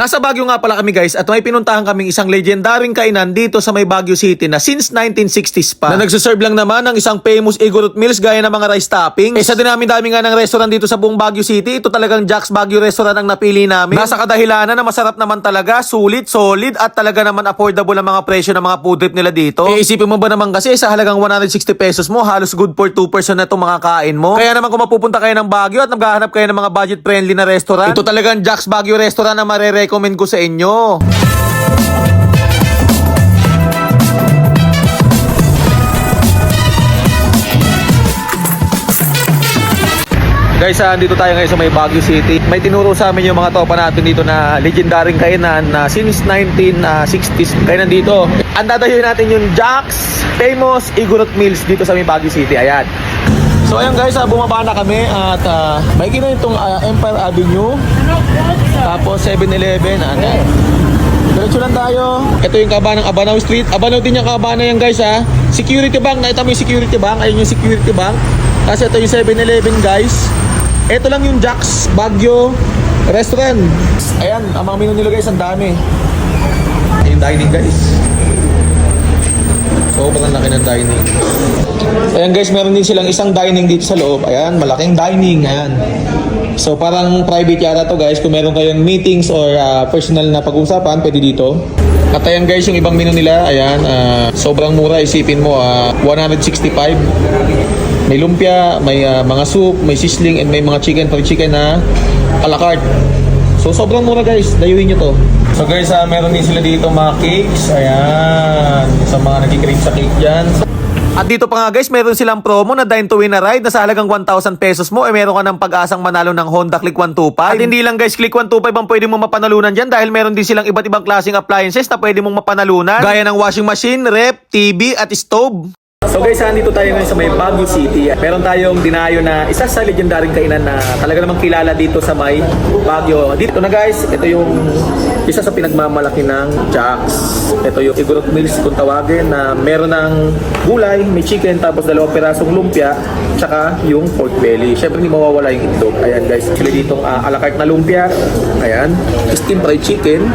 Nasa Baguio nga pala kami guys at may pinuntahan kaming isang legendaring kainan dito sa may Baguio City na since 1960s pa. Na nagsuserve lang naman ng isang famous Igorot meals gaya ng mga rice toppings. Isa dinami-dami nga ng restaurant dito sa buong Baguio City. Ito talagang Jack's Baguio Restaurant ang napili namin. Nasa kadahilanan na masarap naman talaga, sulit, solid at talaga naman affordable ang mga presyo ng mga food trip nila dito. Isipin mo ba naman kasi sa halagang 160 pesos mo, halos good for 2 person na itong mga kain mo. Kaya naman kung mapupunta kayo ng Baguio at naghahanap kayo ng mga budget friendly na restaurant, ito talagang Jack's Baguio Restaurant na recommend ko sa inyo. Guys, andito tayo ngayon sa may Baguio City. May tinuro sa amin yung mga tropa natin dito na legendaring kainan na since 1960s kainan dito. Ang dadayoin natin yung Jack's famous Igorot meals dito sa may Baguio City. Ayan. So ayan guys, bumaba na kami at may na itong Empire Avenue. Tapos 7-Eleven. Diretso lang tayo. Ito yung kaba ng Abanaw Street. Abanaw din yung kaba na yan guys ha. Security Bank. Nakita mo yung Security Bank. Ayun yung Security Bank. Kasi ito yung 7-Eleven guys. Ito lang yung Jack's Baguio Restaurant. Ayan, ang mga menu nila guys, ang dami. Yung dining guys. Sobrang laki ng dining. Ayan guys, meron din silang isang dining dito sa loob. Ayan, malaking dining. Ayan. So parang private yata to guys. Kung meron kayong meetings or personal na pag-usapan, pwede dito. At ayan guys, yung ibang menu nila. Ayan, sobrang mura. Isipin mo, 165. May lumpia, may mga soup, may sizzling, and may mga fried chicken na a la carte. So sobrang mura guys, dayuhin nyo to. So guys, meron din sila dito mga cakes. Ayan, sa mga nagkikrave sa cake dyan. At dito pa nga guys, meron silang promo na Dine to Win a Ride na sa halagang 1,000 pesos mo meron ka ng pag-asang manalo ng Honda Click 125. At hindi lang guys, Click 125 ang pwede mong mapanalunan dyan dahil meron din silang iba't ibang klaseng appliances na pwede mong mapanalunan. Gaya ng washing machine, rep, TV at stove. So guys, nandito tayo ngayon sa may Baguio City. Meron tayong dinayo na isa sa legendaring kainan na talaga namang kilala dito sa may Baguio. Dito na guys, ito yung isa sa pinagmamalaki ng Jack's. Ito yung Igorot meals kung tawagin na meron ng gulay, may chicken, tapos 2 pirasong lumpia, tsaka yung pork belly. Syempre hindi mawawala yung itlog. Ayan guys, sila ditong a la carte na lumpia. Ayan, steamed fried chicken.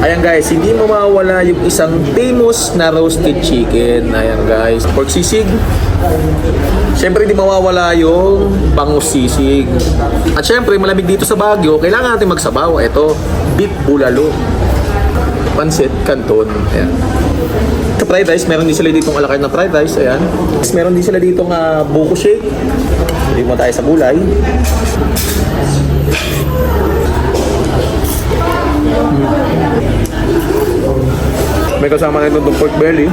Ayan guys, hindi mawawala yung isang famous na roasted chicken. Ayan guys, pork sisig. Siyempre hindi mawawala yung bangus sisig. At syempre malamig dito sa Baguio, kailangan natin magsabaw. Ito, beef bulalo, pancit canton. Ayan. Sa fried rice, meron din sila ditong a la carte na fried rice. Ayan. Meron din sila ditong buko shake. Hindi mo tayo sa gulay. May kasama na itong pork belly.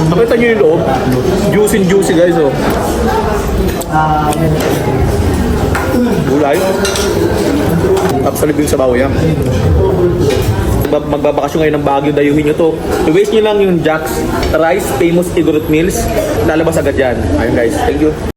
Nakita nyo yung loob? Juicy guys oh. Gulay. Absolute din sa bawo yan. Magbabakasyon ngayon ng Baguio, dayuhin nyo to. I-waste nyo lang yung Jack's Rice Famous Igorot Meals. Lalabas agad yan. Ayun guys, thank you.